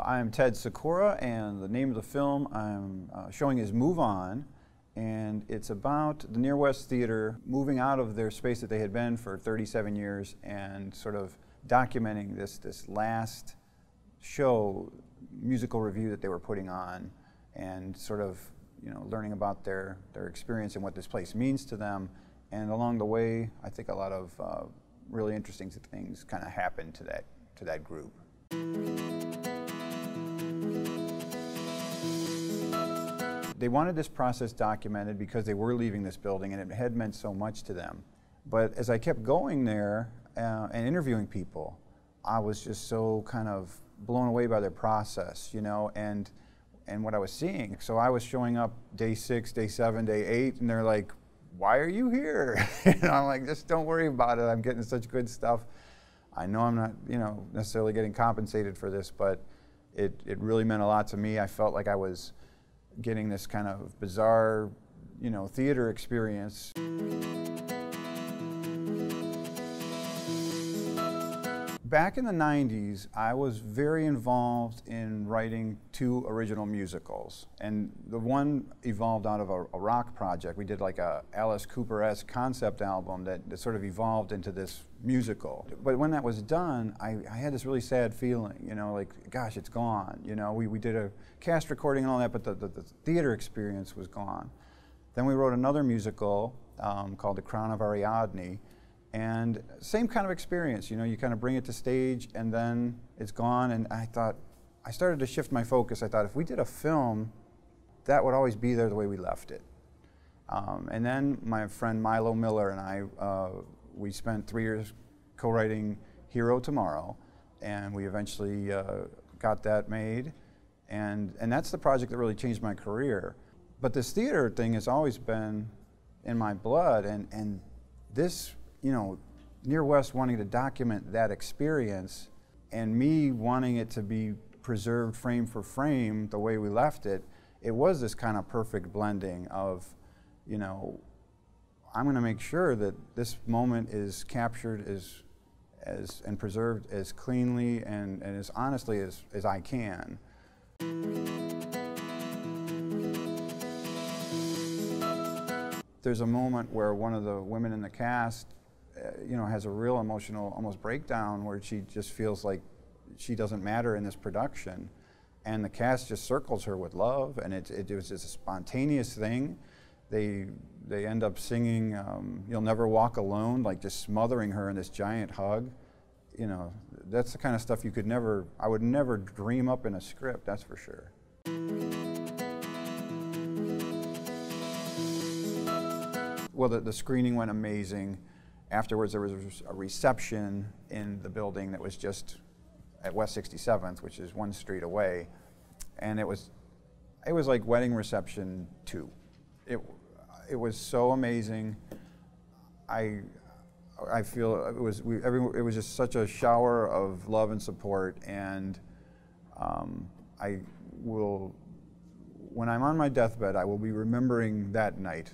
I'm Ted Sikora, and the name of the film I'm showing is Move On, and it's about the Near West Theater moving out of their space that they had been for 37 years and sort of documenting this last show, musical review that they were putting on, and sort of learning about their experience and what this place means to them. And along the way, I think a lot of really interesting things kind of happened to that group. They wanted this process documented because they were leaving this building and it had meant so much to them. But as I kept going there and interviewing people, I was just so kind of blown away by their process, and what I was seeing. So I was showing up day 6, day 7, day 8, and they're like, "Why are you here?" I'm like, "Just don't worry about it. I'm getting such good stuff. I know I'm not, necessarily getting compensated for this, but it really meant a lot to me. I felt like I was getting this kind of bizarre, theater experience." Back in the 90s, I was very involved in writing 2 original musicals. And the one evolved out of a rock project. We did like a Alice Cooper-esque concept album that sort of evolved into this musical. But when that was done, I had this really sad feeling, like, gosh, it's gone. We did a cast recording and all that, but the theater experience was gone. Then we wrote another musical called The Crown of Ariadne. And same kind of experience, you kind of bring it to stage and then it's gone. And I started to shift my focus. I thought if we did a film, that would always be there the way we left it. And then my friend Milo Miller and I, we spent 3 years co-writing Hero Tomorrow, and we eventually got that made. And that's the project that really changed my career. But this theater thing has always been in my blood, and this, Near West wanting to document that experience and me wanting it to be preserved frame for frame the way we left it, it was this kind of perfect blending of, I'm going to make sure that this moment is captured and preserved as cleanly and as honestly as I can. There's a moment where one of the women in the cast has a real emotional almost breakdown where she just feels like she doesn't matter in this production, and the cast just circles her with love, and it was just a spontaneous thing. They end up singing "You'll Never Walk Alone," like just smothering her in this giant hug. That's the kind of stuff I would never dream up in a script, that's for sure. Well, the screening went amazing. Afterwards, there was a reception in the building that was just at West 67th, which is 1 street away, and it was like Wedding Reception 2. It was so amazing. I feel it was just such a shower of love and support, and when I'm on my deathbed, I will be remembering that night.